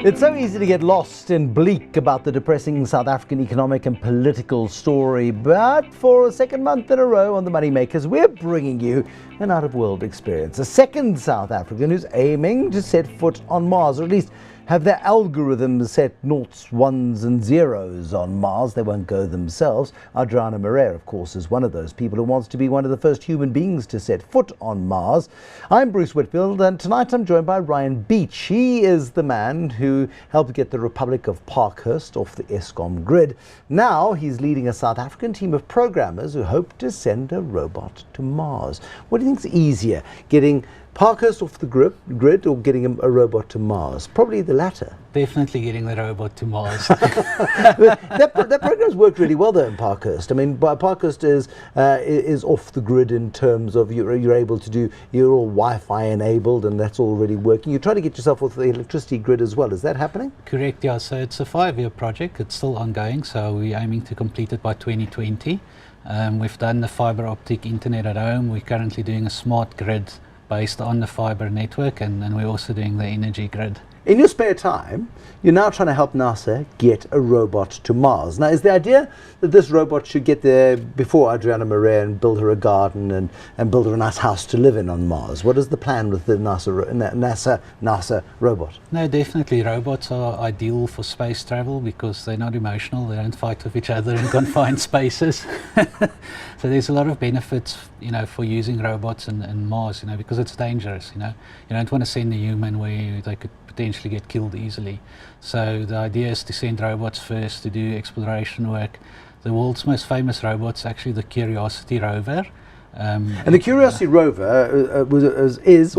It's so easy to get lost and bleak about the depressing South African economic and political story, but for a second month in a row on the Moneymakers, we're bringing you an out-of-world experience. A second South African who's aiming to set foot on Mars, or at least have their algorithms set noughts, ones and zeros on Mars. They won't go themselves. Adriana Morais, of course, is one of those people who wants to be one of the first human beings to set foot on Mars. I'm Bruce Whitfield, and tonight I'm joined by Ryan Beach. He is the man who helped get the Republic of Parkhurst off the Eskom grid. Now he's leading a South African team of programmers who hope to send a robot to Mars. What do you think is easier, getting Parkhurst off the grid or getting a robot to Mars? Probably the latter. Definitely getting the robot to Mars. that program's worked really well though in Parkhurst. I mean, Parkhurst is off the grid in terms of you're able to do, you're all Wi-Fi enabled and that's already working. You're trying to get yourself off the electricity grid as well. Is that happening? Correct, yeah. So it's a 5-year project. It's still ongoing. So we're aiming to complete it by 2020. We've done the fiber optic internet at home. We're currently doing a smart grid based on the fiber network, and then we're also doing the energy grid. In your spare time, you're now trying to help NASA get a robot to Mars. Now, is the idea that this robot should get there before Adriana Morais and build her a garden and build her a nice house to live in on Mars? What is the plan with the NASA robot? No, definitely. Robots are ideal for space travel because they're not emotional. They don't fight with each other in confined spaces. So there's a lot of benefits, for using robots in Mars, because it's dangerous, You don't want to send a human where they could potentially get killed easily. So the idea is to send robots first to do exploration work. The world's most famous robot is actually the Curiosity rover. And the Curiosity rover it's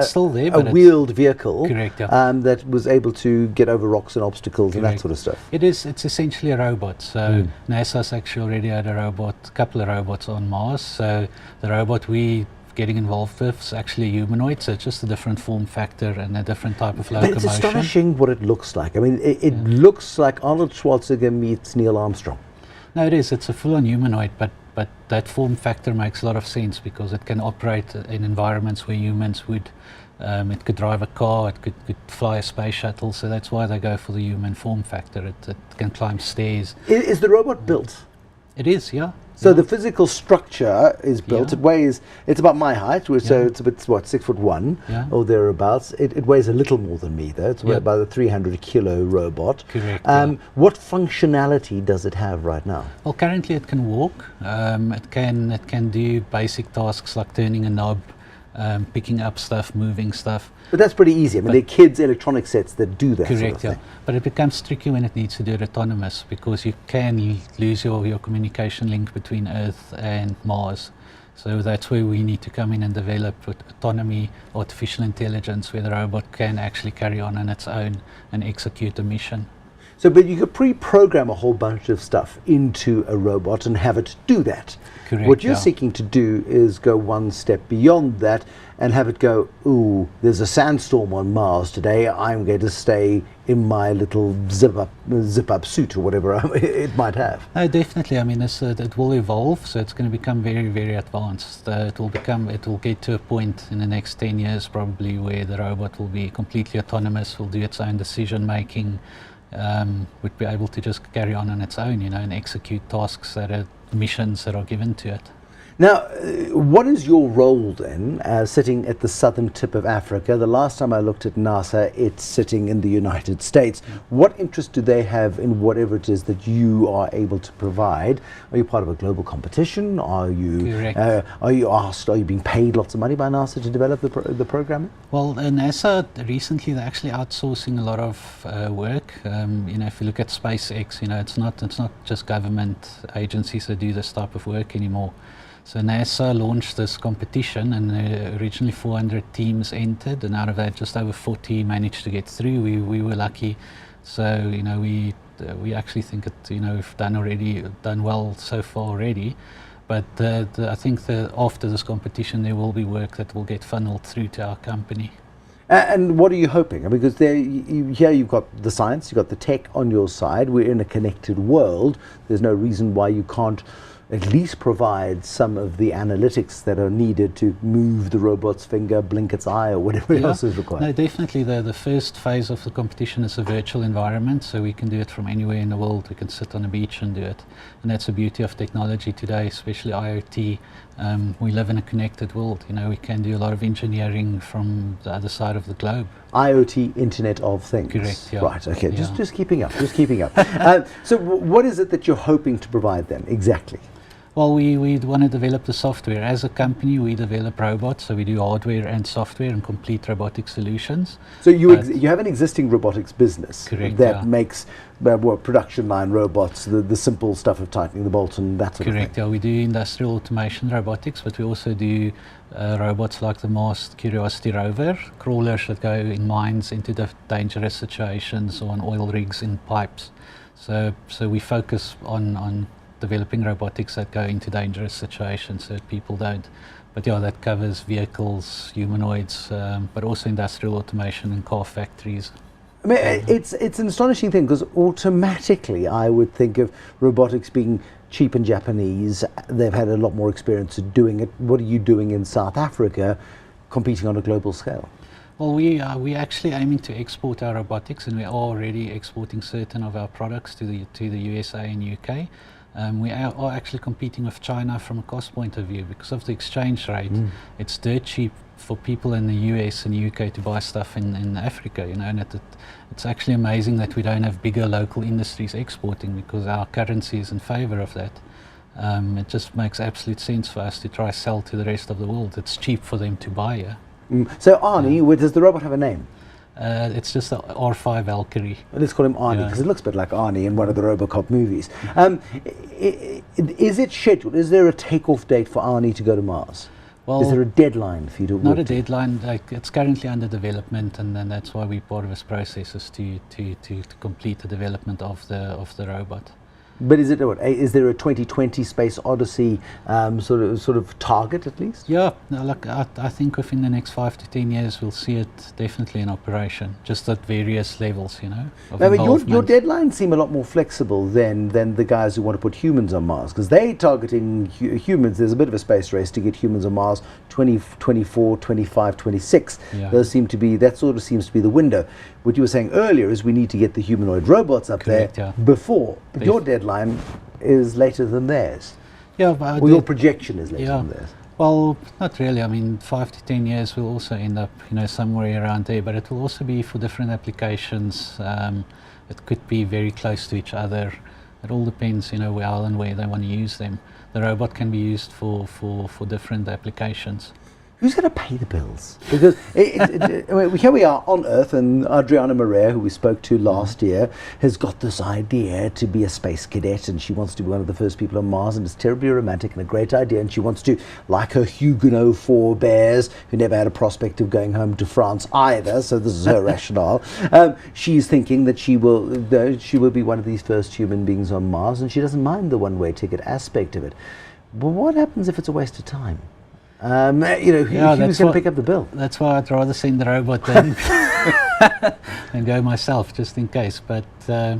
still there, a wheeled vehicle. Correct, yeah. That was able to get over rocks and obstacles. Correct. And that sort of stuff. It's essentially a robot. So NASA's actually already had a couple of robots on Mars. So the robot we getting involved with is actually a humanoid, so it's just a different form factor and a different type of locomotion. But it's astonishing what it looks like. I mean, it looks like Arnold Schwarzenegger meets Neil Armstrong. No, it is. It's a full-on humanoid, but that form factor makes a lot of sense because it can operate in environments where humans would. It could drive a car, it could fly a space shuttle, so that's why they go for the human form factor. It can climb stairs. Is the robot built? It is, yeah. So the physical structure is built. Yeah. It's about my height, so it's about 6'1" or thereabouts. It weighs a little more than me though. It's about a 300 kilo robot. Correct. What functionality does it have right now? Well, currently it can walk. It can do basic tasks like turning a knob, picking up stuff, moving stuff. But that's pretty easy. I mean, there are kids' electronic sets that do that. Correct, sort of thing. But it becomes tricky when it needs to do it autonomous because you can lose your communication link between Earth and Mars. So that's where we need to come in and develop autonomy, artificial intelligence, where the robot can actually carry on its own and execute a mission. So, but you could pre-program a whole bunch of stuff into a robot and have it do that. Correct, what you're seeking to do is go one step beyond that and have it go, ooh, there's a sandstorm on Mars today, I'm going to stay in my little zip-up suit or whatever it might have. No, definitely. I mean, it will evolve, so it's going to become very, very advanced. It will get to a point in the next 10 years probably where the robot will be completely autonomous, will do its own decision-making, would be able to just carry on its own, and execute tasks missions that are given to it. Now, what is your role then, sitting at the southern tip of Africa? The last time I looked at NASA, it's sitting in the United States. What interest do they have in whatever it is that you are able to provide? Are you part of a global competition? Are you being paid lots of money by NASA to develop the programming? Well, NASA recently they're actually outsourcing a lot of work. If you look at SpaceX, it's not just government agencies that do this type of work anymore. So NASA launched this competition, and originally 400 teams entered, and out of that, just over 40 managed to get through. We were lucky, so we actually think that we've done well so far already. But I think that after this competition, there will be work that will get funneled through to our company. And what are you hoping? Because here you've got the science, you've got the tech on your side. We're in a connected world. There's no reason why you can't at least provide some of the analytics that are needed to move the robot's finger, blink its eye, or whatever else is required. No, definitely. The first phase of the competition is a virtual environment, so we can do it from anywhere in the world. We can sit on a beach and do it. And that's the beauty of technology today, especially IoT. We live in a connected world. You know, we can do a lot of engineering from the other side of the globe. IoT, Internet of Things. Correct, yeah. Right, okay, Yeah. just keeping up, just keeping up. So what is it that you're hoping to provide them, exactly? Well, we want to develop the software. As a company, we develop robots, so we do hardware and software and complete robotic solutions. So you have an existing robotics business Correct, that yeah. makes production line robots, the simple stuff of tightening the bolt and that sort Correct, of thing. yeah. We do industrial automation robotics, but we also do robots like the Mars Curiosity rover, crawlers that go in mines into dangerous situations, or on oil rigs in pipes. So we focus on developing robotics that go into dangerous situations so that people don't. But yeah, that covers vehicles, humanoids, but also industrial automation in car factories. I mean, it's an astonishing thing, because automatically I would think of robotics being cheap and Japanese. They've had a lot more experience of doing it. What are you doing in South Africa, competing on a global scale? Well, we're actually aiming to export our robotics, and we are already exporting certain of our products to the USA and UK. We are actually competing with China from a cost point of view because of the exchange rate. It's dirt cheap for people in the US and UK to buy stuff in Africa, you know, and it's actually amazing that we don't have bigger local industries exporting, because our currency is in favor of that. It just makes absolute sense for us to try sell to the rest of the world. It's cheap for them to buy here. So Arnie, does the robot have a name? It's just the R5 Valkyrie. Let's call him Arnie, because it looks a bit like Arnie in one of the RoboCop movies. Is it scheduled? Is there a takeoff date for Arnie to go to Mars? Well, is there a deadline for you to not work a deadline. Like, it's currently under development, and then that's why we're part of this process, is to complete the development of the robot. But is there a 2020 Space Odyssey sort of target at least? Yeah, no, look, I think within the next 5 to 10 years we'll see it definitely in operation, just at various levels, you know. Now, your deadlines seem a lot more flexible than the guys who want to put humans on Mars, because they're targeting humans. There's a bit of a space race to get humans on Mars, 2024, 25, 26. Yeah. That sort of seems to be the window. What you were saying earlier is we need to get the humanoid robots up Correct, there yeah. before. But your deadline is later than theirs. Yeah, but Well, your projection is later than theirs. Well, not really. I mean, 5 to 10 years will also end up, you know, somewhere around there, but it will also be for different applications. It could be very close to each other. It all depends, you know, how and where they want to use them. The robot can be used for different applications. Who's going to pay the bills? Because here we are on Earth, and Adriana Morea, who we spoke to last year, has got this idea to be a space cadet, and she wants to be one of the first people on Mars, and it's terribly romantic and a great idea, and she wants to, like her Huguenot forebears, who never had a prospect of going home to France either, so this is her rationale. She's thinking that she will be one of these first human beings on Mars, and she doesn't mind the one-way ticket aspect of it. But what happens if it's a waste of time? Who's going to pick up the bill? That's why I'd rather send the robot than go myself, just in case. But yeah.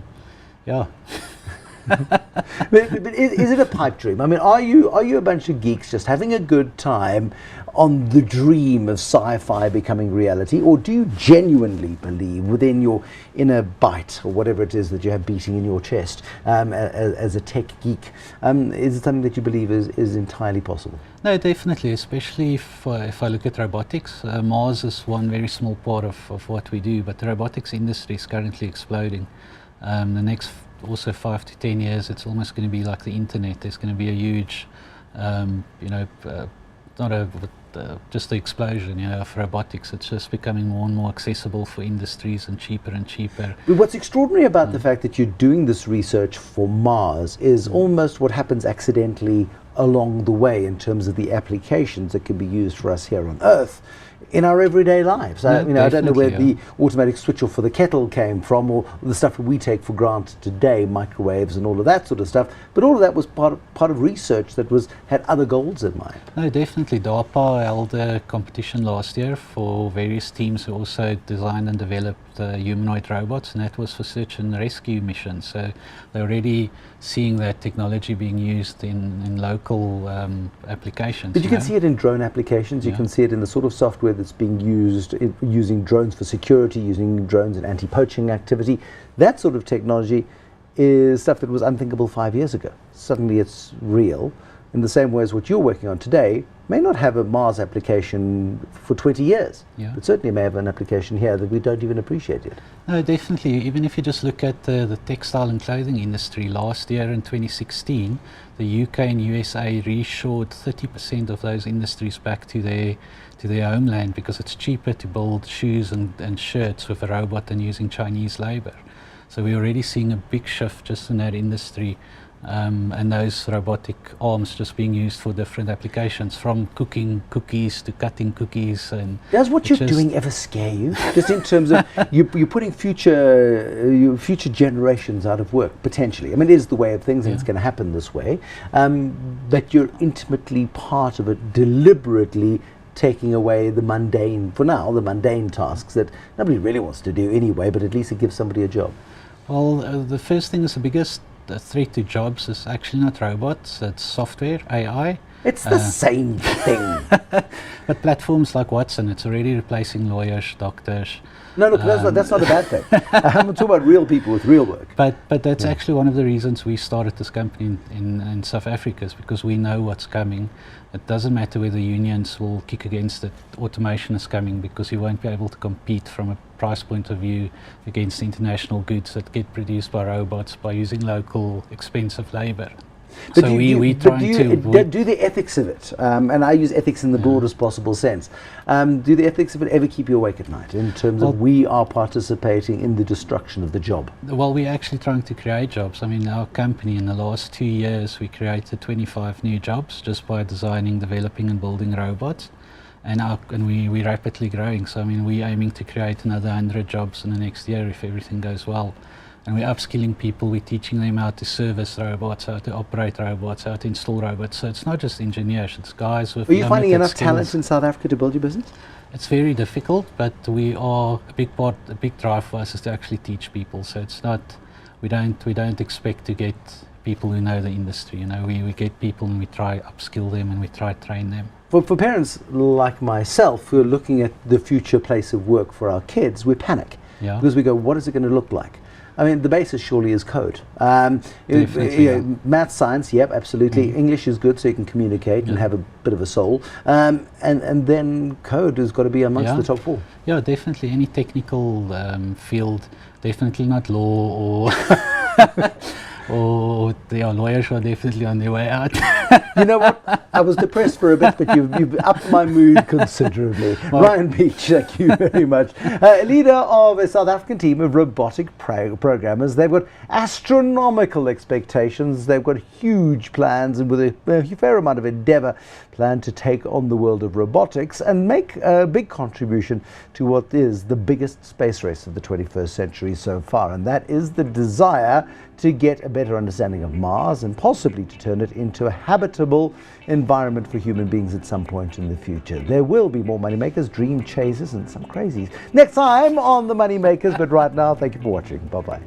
but is it a pipe dream? I mean, are you a bunch of geeks just having a good time on the dream of sci-fi becoming reality, or do you genuinely believe within your inner bite, or whatever it is that you have beating in your chest, as a tech geek, is it something that you believe is entirely possible? No, definitely, especially if I look at robotics. Mars is one very small part of what we do, but the robotics industry is currently exploding. The next also 5 to 10 years, it's almost going to be like the internet. There's going to be a huge, just the explosion, you know, of robotics. It's just becoming more and more accessible for industries and cheaper and cheaper. What's extraordinary about the fact that you're doing this research for Mars is almost what happens accidentally along the way in terms of the applications that can be used for us here on Earth in our everyday lives. I don't know where the automatic switch off for the kettle came from, or the stuff that we take for granted today, microwaves and all of that sort of stuff, but all of that was part of research that had other goals in mind. No, definitely. DARPA held a competition last year for various teams who also designed and developed humanoid robots, and that was for search and rescue missions. So they're already seeing that technology being used in local applications. But you can see it in drone applications. You can see it in the sort of software that's being used, using drones for security, using drones in anti-poaching activity. That sort of technology is stuff that was unthinkable 5 years ago. Suddenly it's real, in the same way as what you're working on today may not have a Mars application for 20 years, but certainly may have an application here that we don't even appreciate yet. No, definitely. Even if you just look at the textile and clothing industry, last year in 2016, the UK and USA reshored 30% of those industries back to their homeland, because it's cheaper to build shoes and shirts with a robot than using Chinese labor. So we're already seeing a big shift just in that industry, and those robotic arms just being used for different applications, from cooking cookies to cutting cookies. And does what you're doing ever scare you? Just in terms of you're putting future generations out of work, potentially. I mean, it is the way of things, and it's going to happen this way. But you're intimately part of it, deliberately taking away the mundane, for now, the mundane tasks that nobody really wants to do anyway, but at least it gives somebody a job. Well, the first thing is the biggest threat to jobs is actually not robots, it's software, AI. It's the same thing. But platforms like Watson, it's already replacing lawyers, doctors. No, look, that's not a bad thing. I'm talking about real people with real work. But that's actually one of the reasons we started this company in South Africa, is because we know what's coming. It doesn't matter whether unions will kick against it. Automation is coming, because you won't be able to compete from a price point of view against international goods that get produced by robots by using local expensive labor. But so do the ethics of it, and I use ethics in the broadest possible sense, do the ethics of it ever keep you awake at night, in terms of we are participating in the destruction of the job? Well, we're actually trying to create jobs. I mean, our company, in the last 2 years, we created 25 new jobs just by designing, developing and building robots. And we're rapidly growing. So I mean, we're aiming to create another 100 jobs in the next year if everything goes well. And we're upskilling people, we're teaching them how to service robots, how to operate robots, how to install robots. So it's not just engineers, it's guys with limited skills. Are you finding enough talent in South Africa to build your business? It's very difficult, but we are a big drive for us is to actually teach people. So it's not, we don't expect to get people who know the industry. You know, we get people and we try upskill them and we try train them. For parents like myself who are looking at the future place of work for our kids, we panic. Because we go, what is it going to look like? I mean, the basis surely is code. Math, science, yep, absolutely. English is good, so you can communicate and have a bit of a soul. And then code has got to be amongst the top four. Yeah, definitely. Any technical field, definitely not law or or lawyers are definitely on their way out. You know what? I was depressed for a bit, but you've upped my mood considerably. Ryan Beach, thank you very much. Leader of a South African team of robotic programmers. They've got astronomical expectations. They've got huge plans, and with a fair amount of endeavour, plan to take on the world of robotics and make a big contribution to what is the biggest space race of the 21st century so far. And that is the desire to get a better understanding of Mars and possibly to turn it into a habitable environment for human beings at some point in the future. There will be more Moneymakers, dream chasers and some crazies next time on the Moneymakers, but right now, thank you for watching. Bye-bye.